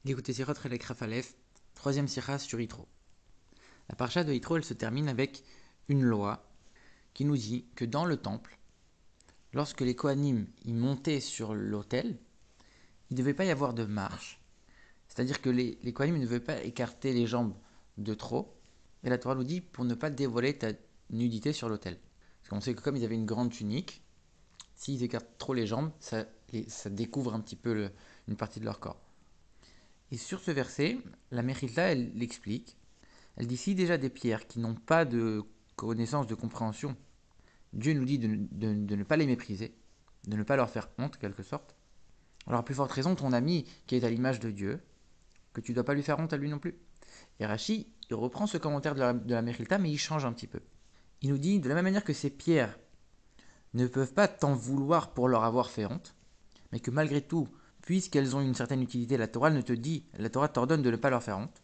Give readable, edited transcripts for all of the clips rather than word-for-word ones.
Écoutez Sirot Relek Rafalef, troisième sira sur Yitro. La parasha de Yitro, elle se termine avec une loi qui nous dit que dans le temple, lorsque les Kohanim y montaient sur l'autel, il ne devait pas y avoir de marche. C'est-à-dire que les Kohanim ne devaient pas écarter les jambes de trop. Et la Torah nous dit pour ne pas dévoiler ta nudité sur l'autel. Parce qu'on sait que comme ils avaient une grande tunique, s'ils écartent trop les jambes, ça découvre un petit peu une partie de leur corps. Et sur ce verset, la Mechilta, elle l'explique. Elle dit si déjà des pierres qui n'ont pas de connaissance, de compréhension, Dieu nous dit de ne pas les mépriser, de ne pas leur faire honte, en quelque sorte. Alors à plus forte raison, ton ami qui est à l'image de Dieu, que tu ne dois pas lui faire honte à lui non plus. Et Rashi, il reprend ce commentaire de la Mechilta, mais il change un petit peu. Il nous dit, de la même manière que ces pierres ne peuvent pas t'en vouloir pour leur avoir fait honte, mais que malgré tout, puisqu'elles ont une certaine utilité, la Torah t'ordonne de ne pas leur faire honte.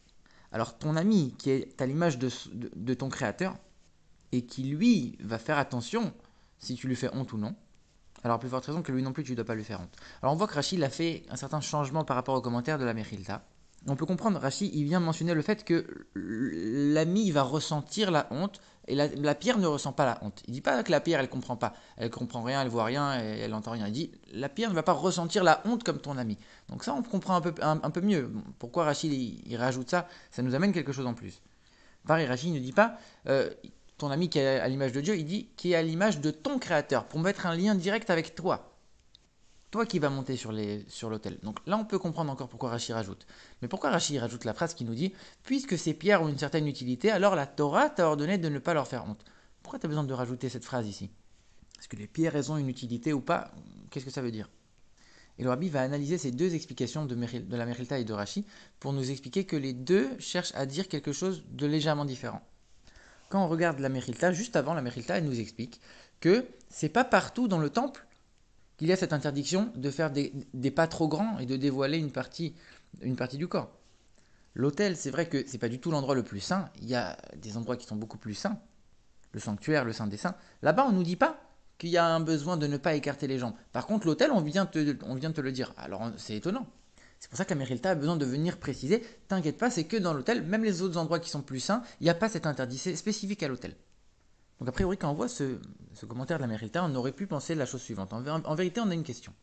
Alors ton ami qui est à l'image de ton créateur, et qui lui va faire attention si tu lui fais honte ou non, alors à plus forte raison que lui non plus tu ne dois pas lui faire honte. Alors on voit que Rachid a fait un certain changement par rapport au commentaire de la Mechilta. On peut comprendre, Rachid il vient mentionner le fait que l'ami va ressentir la honte et la pierre ne ressent pas la honte. Il dit pas que la pierre elle comprend pas, elle comprend rien, elle voit rien, elle entend rien. Il dit la pierre ne va pas ressentir la honte comme ton ami. Donc ça on comprend un peu mieux. Pourquoi Rachid il rajoute ça? Ça nous amène quelque chose en plus. Pareil, Rachid ne dit pas ton ami qui est à l'image de Dieu, il dit qui est à l'image de ton créateur, pour mettre un lien direct avec toi. Toi qui vas monter sur l'autel. Donc là, on peut comprendre encore pourquoi Rachid rajoute. Mais pourquoi Rachid rajoute la phrase qui nous dit puisque ces pierres ont une certaine utilité, alors la Torah t'a ordonné de ne pas leur faire honte. Pourquoi tu as besoin de rajouter cette phrase ici? Est-ce que les pierres, elles ont une utilité ou pas? Qu'est-ce que ça veut dire? Et le Rabbi va analyser ces deux explications de la Mechilta et de Rashi pour nous expliquer que les deux cherchent à dire quelque chose de légèrement différent. Quand on regarde la Mechilta, juste avant la Mechilta, elle nous explique que c'est pas partout dans le temple qu'il y a cette interdiction de faire des pas trop grands et de dévoiler une partie du corps. L'autel, c'est vrai que c'est pas du tout l'endroit le plus saint. Il y a des endroits qui sont beaucoup plus saints, le sanctuaire, le saint des saints. Là-bas, on nous dit pas qu'il y a un besoin de ne pas écarter les jambes. Par contre, l'autel, on vient de te le dire. Alors, c'est étonnant. C'est pour ça que la Mechilta a besoin de venir préciser. T'inquiète pas, c'est que dans l'autel, même les autres endroits qui sont plus saints, il n'y a pas cet interdit. C'est spécifique à l'autel. Donc a priori, quand on voit ce commentaire de la Mechilta, on aurait pu penser la chose suivante. En vérité, on a une question.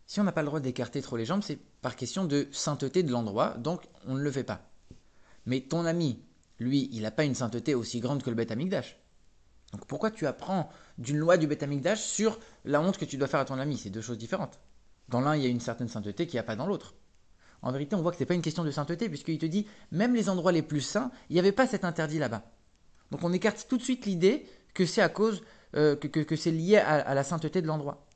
Si on n'a pas le droit d'écarter trop les jambes, c'est par question de sainteté de l'endroit, donc on ne le fait pas. Mais ton ami, lui, il n'a pas une sainteté aussi grande que le Beth Amikdash. Donc pourquoi tu apprends d'une loi du Beth Amikdash sur la honte que tu dois faire à ton ami? C'est deux choses différentes. Dans l'un, il y a une certaine sainteté qu'il n'y a pas dans l'autre. En vérité, on voit que ce n'est pas une question de sainteté, puisqu'il te dit, même les endroits les plus saints, il n'y avait pas cet interdit là-bas. Donc on écarte tout de suite l'idée que c'est à cause que c'est lié à la sainteté de l'endroit.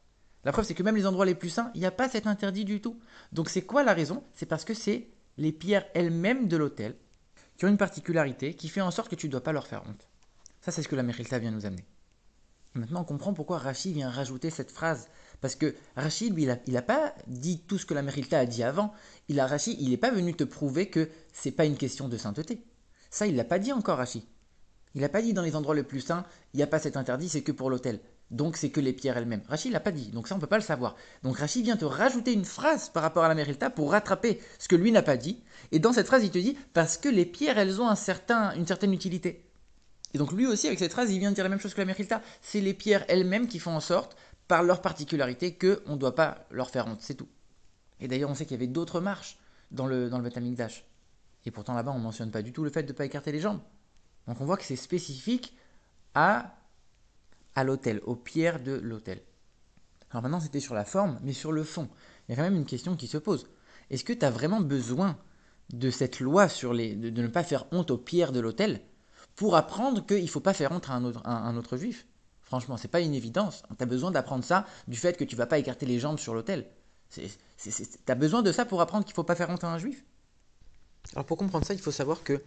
La preuve, c'est que même les endroits les plus saints, il n'y a pas cet interdit du tout. Donc c'est quoi la raison? C'est parce que c'est les pierres elles-mêmes de l'autel qui ont une particularité qui fait en sorte que tu ne dois pas leur faire honte. Ça, c'est ce que la Mechilta vient nous amener. Maintenant, on comprend pourquoi Rachid vient rajouter cette phrase. Parce que Rachid, lui, il n'a pas dit tout ce que la Mechilta a dit avant. Rachid, il n'est pas venu te prouver que c'est pas une question de sainteté. Ça, il l'a pas dit encore, Rachid. Il n'a pas dit dans les endroits les plus saints, il n'y a pas cet interdit, c'est que pour l'autel. Donc c'est que les pierres elles-mêmes. Rachid l'a pas dit, donc ça on ne peut pas le savoir. Donc Rachid vient te rajouter une phrase par rapport à la Mechilta pour rattraper ce que lui n'a pas dit. Et dans cette phrase, il te dit parce que les pierres elles ont une certaine utilité. Et donc lui aussi, avec cette phrase, il vient de dire la même chose que la Mechilta. C'est les pierres elles-mêmes qui font en sorte, par leur particularité, qu'on ne doit pas leur faire honte. C'est tout. Et d'ailleurs, on sait qu'il y avait d'autres marches dans le Beth Amikdash. Et pourtant là-bas, on ne mentionne pas du tout le fait de ne pas écarter les jambes. Donc on voit que c'est spécifique à, à l'autel, aux pierres de l'autel. Alors maintenant, c'était sur la forme, mais sur le fond, il y a quand même une question qui se pose. Est-ce que tu as vraiment besoin de cette loi de ne pas faire honte aux pierres de l'autel pour apprendre qu'il ne faut pas faire honte à un autre juif? Franchement, c'est pas une évidence. Tu as besoin d'apprendre ça du fait que tu ne vas pas écarter les jambes sur l'autel. Tu as besoin de ça pour apprendre qu'il ne faut pas faire honte à un juif? Alors pour comprendre ça, il faut savoir que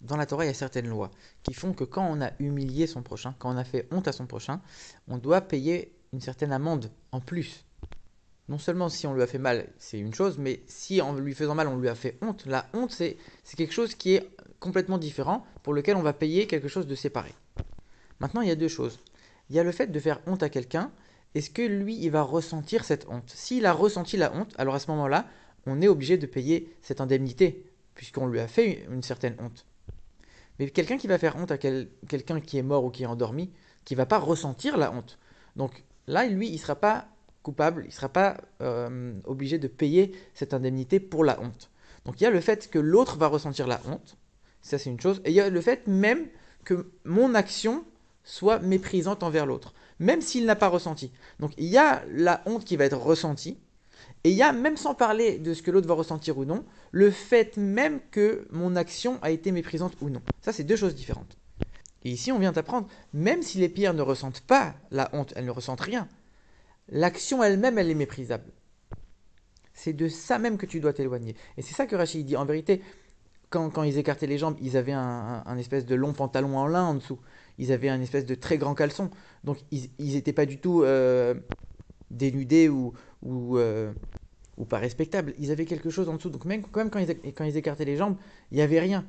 dans la Torah, il y a certaines lois qui font que quand on a humilié son prochain, quand on a fait honte à son prochain, on doit payer une certaine amende en plus. Non seulement si on lui a fait mal, c'est une chose, mais si en lui faisant mal, on lui a fait honte, la honte, c'est quelque chose qui est complètement différent, pour lequel on va payer quelque chose de séparé. Maintenant, il y a deux choses. Il y a le fait de faire honte à quelqu'un. Est-ce que lui, il va ressentir cette honte? S'il a ressenti la honte, alors à ce moment-là, on est obligé de payer cette indemnité, puisqu'on lui a fait une certaine honte. Mais quelqu'un qui va faire honte à quelqu'un qui est mort ou qui est endormi, qui ne va pas ressentir la honte. Donc là, lui, il ne sera pas coupable, il ne sera pas obligé de payer cette indemnité pour la honte. Donc il y a le fait que l'autre va ressentir la honte, ça c'est une chose, et il y a le fait même que mon action soit méprisante envers l'autre, même s'il n'a pas ressenti. Donc il y a la honte qui va être ressentie, et il y a, même sans parler de ce que l'autre va ressentir ou non, le fait même que mon action a été méprisante ou non. Ça, c'est deux choses différentes. Et ici, on vient d'apprendre, même si les pierres ne ressentent pas la honte, elles ne ressentent rien, l'action elle-même, elle est méprisable. C'est de ça même que tu dois t'éloigner. Et c'est ça que Rachid dit. En vérité, quand ils écartaient les jambes, ils avaient un espèce de long pantalon en lin en dessous. Ils avaient un espèce de très grand caleçon. Donc, ils n'étaient pas du tout dénudés ou, euh, ou pas respectables. Ils avaient quelque chose en dessous. Donc, même quand ils écartaient les jambes, il n'y avait rien.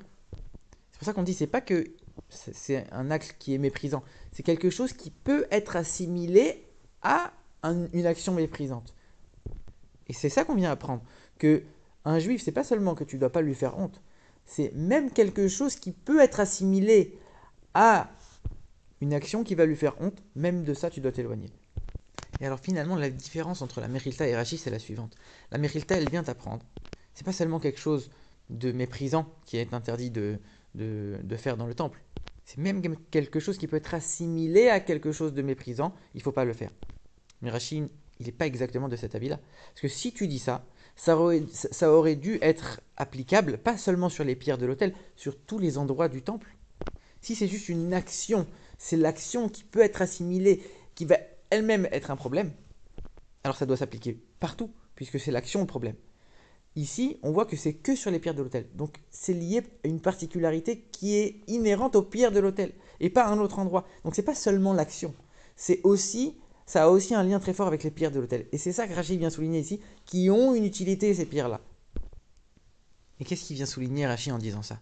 C'est pour ça qu'on dit, c'est pas que c'est un acte qui est méprisant. C'est quelque chose qui peut être assimilé à une action méprisante. Et c'est ça qu'on vient apprendre. Que un juif, c'est pas seulement que tu dois pas lui faire honte. C'est même quelque chose qui peut être assimilé à une action qui va lui faire honte. Même de ça, tu dois t'éloigner. Et alors finalement, la différence entre la Mechilta et Rashi, c'est la suivante. La Mechilta, elle vient t'apprendre. C'est pas seulement quelque chose de méprisant qui est interdit de faire dans le temple. C'est même quelque chose qui peut être assimilé à quelque chose de méprisant. Il ne faut pas le faire. Mais Rashi, il n'est pas exactement de cet avis-là. Parce que si tu dis ça, ça aurait dû être applicable, pas seulement sur les pierres de l'autel, sur tous les endroits du temple. Si c'est juste une action, c'est l'action qui peut être assimilée, qui va elle-même être un problème, alors ça doit s'appliquer partout, puisque c'est l'action le problème. Ici, on voit que c'est que sur les pierres de l'autel. Donc c'est lié à une particularité qui est inhérente aux pierres de l'autel, et pas à un autre endroit. Donc c'est pas seulement l'action, c'est aussi, ça a aussi un lien très fort avec les pierres de l'autel. Et c'est ça que Rachid vient souligner ici, qui ont une utilité, ces pierres-là. Et qu'est-ce qu'il vient souligner Rachid en disant ça?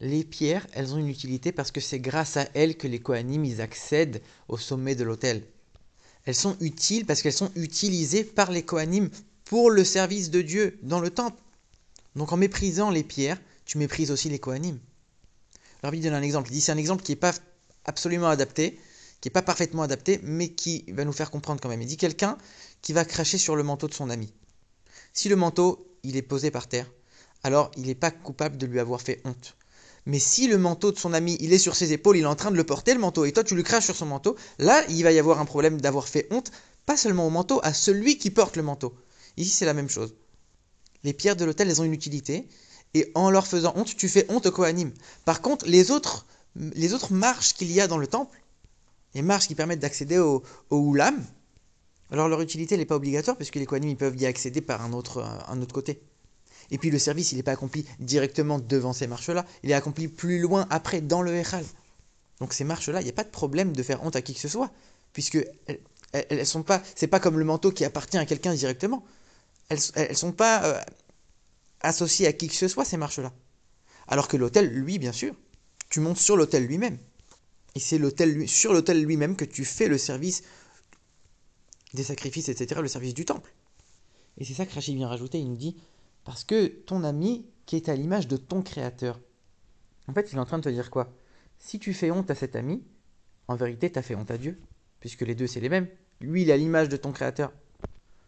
Les pierres, elles ont une utilité parce que c'est grâce à elles que les Kohanim, ils accèdent au sommet de l'autel. Elles sont utiles parce qu'elles sont utilisées par les Kohanim pour le service de Dieu dans le temple. Donc en méprisant les pierres, tu méprises aussi les Kohanim. Alors il donne un exemple. Il dit c'est un exemple qui n'est pas absolument adapté, qui n'est pas parfaitement adapté, mais qui va nous faire comprendre quand même. Il dit quelqu'un qui va cracher sur le manteau de son ami. Si le manteau, il est posé par terre, alors il n'est pas coupable de lui avoir fait honte. Mais si le manteau de son ami, il est sur ses épaules, il est en train de le porter, le manteau, et toi tu lui craches sur son manteau, là, il va y avoir un problème d'avoir fait honte, pas seulement au manteau, à celui qui porte le manteau. Ici, c'est la même chose. Les pierres de l'autel, elles ont une utilité, et en leur faisant honte, tu fais honte au Kohanim. Par contre, les autres marches qu'il y a dans le temple, les marches qui permettent d'accéder au Oulam, alors leur utilité, elle n'est pas obligatoire, puisque les Kohanim, ils peuvent y accéder par un autre côté. Et puis le service, il n'est pas accompli directement devant ces marches-là, il est accompli plus loin après, dans le Echal. Donc ces marches-là, il n'y a pas de problème de faire honte à qui que ce soit, puisque elles sont pas, c'est pas comme le manteau qui appartient à quelqu'un directement. Elles sont pas associées à qui que ce soit, ces marches-là. Alors que l'autel, lui, bien sûr, tu montes sur l'autel lui-même. Et c'est sur l'autel lui-même que tu fais le service des sacrifices, etc., le service du temple. Et c'est ça que Rachid vient rajouter, il nous dit, parce que ton ami qui est à l'image de ton créateur, en fait, il est en train de te dire quoi? Si tu fais honte à cet ami, en vérité, tu as fait honte à Dieu, puisque les deux, c'est les mêmes. Lui, il est à l'image de ton créateur.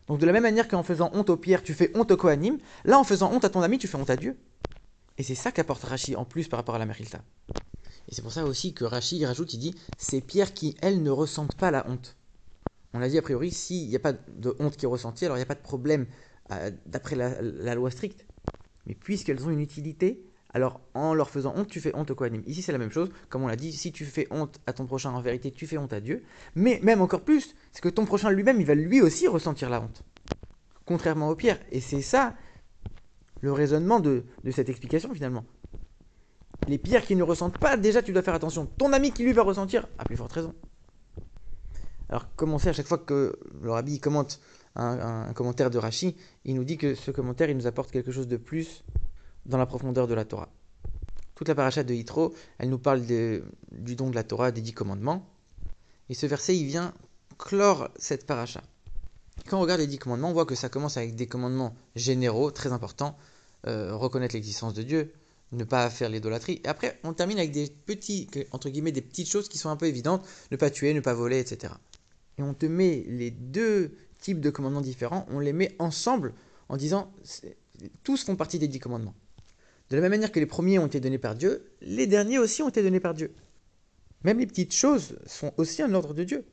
Donc de la même manière qu'en faisant honte aux pierres, tu fais honte au Kohanim, là, en faisant honte à ton ami, tu fais honte à Dieu. Et c'est ça qu'apporte Rashi en plus par rapport à la Mechilta. Et c'est pour ça aussi que Rashi rajoute, il dit, ces pierres qui, elles, ne ressentent pas la honte. On l'a dit a priori, s'il n'y a pas de honte qui est ressentie, alors il n'y a pas de problème d'après la loi stricte. Mais puisqu'elles ont une utilité, alors en leur faisant honte, tu fais honte au Kohanim. Ici c'est la même chose, comme on l'a dit, si tu fais honte à ton prochain, en vérité tu fais honte à Dieu. Mais même encore plus, c'est que ton prochain lui-même, il va lui aussi ressentir la honte. Contrairement aux pierres. Et c'est ça le raisonnement de cette explication finalement. Les pierres qui ne ressentent pas, déjà tu dois faire attention. Ton ami qui lui va ressentir, à plus forte raison. Alors comme on sait à chaque fois que le rabbi commente un commentaire de Rashi, il nous dit que ce commentaire il nous apporte quelque chose de plus dans la profondeur de la Torah. Toute la paracha de Yitro, elle nous parle du don de la Torah, des 10 commandements. Et ce verset, il vient clore cette paracha. Quand on regarde les 10 commandements, on voit que ça commence avec des commandements généraux, très importants, reconnaître l'existence de Dieu, ne pas faire l'idolâtrie. Et après, on termine avec des petits, entre guillemets, des petites choses qui sont un peu évidentes, ne pas tuer, ne pas voler, etc. Et on te met les deux types de commandements différents, on les met ensemble en disant, tous font partie des 10 commandements. De la même manière que les premiers ont été donnés par Dieu, les derniers aussi ont été donnés par Dieu. Même les petites choses sont aussi un ordre de Dieu.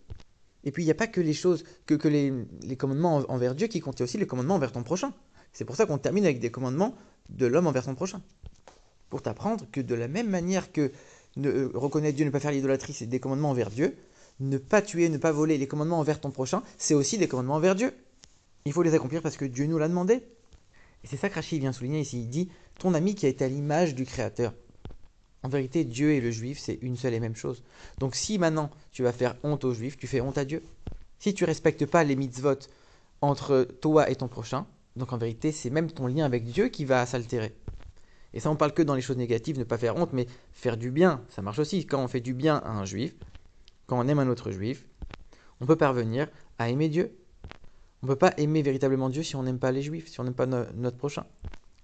Et puis il n'y a pas que les choses, que les commandements envers Dieu qui comptent, il y a aussi les commandements envers ton prochain. C'est pour ça qu'on termine avec des commandements de l'homme envers son prochain. Pour t'apprendre que de la même manière que reconnaître Dieu, ne pas faire l'idolâtrie, c'est des commandements envers Dieu, ne pas tuer, ne pas voler, les commandements envers ton prochain, c'est aussi des commandements envers Dieu. Il faut les accomplir parce que Dieu nous l'a demandé. Et c'est ça que Rachid vient souligner ici. Il dit, ton ami qui a été à l'image du Créateur. En vérité, Dieu et le juif, c'est une seule et même chose. Donc si maintenant tu vas faire honte aux juifs, tu fais honte à Dieu. Si tu ne respectes pas les mitzvot entre toi et ton prochain, donc en vérité, c'est même ton lien avec Dieu qui va s'altérer. Et ça, on parle que dans les choses négatives, ne pas faire honte, mais faire du bien, ça marche aussi. Quand on fait du bien à un juif, quand on aime un autre juif, on peut parvenir à aimer Dieu. On ne peut pas aimer véritablement Dieu si on n'aime pas les juifs, si on n'aime pas notre prochain.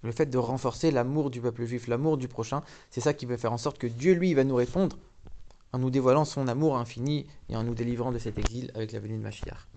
Le fait de renforcer l'amour du peuple juif, l'amour du prochain, c'est ça qui va faire en sorte que Dieu, lui, va nous répondre en nous dévoilant son amour infini et en nous délivrant de cet exil avec la venue de Mashiach.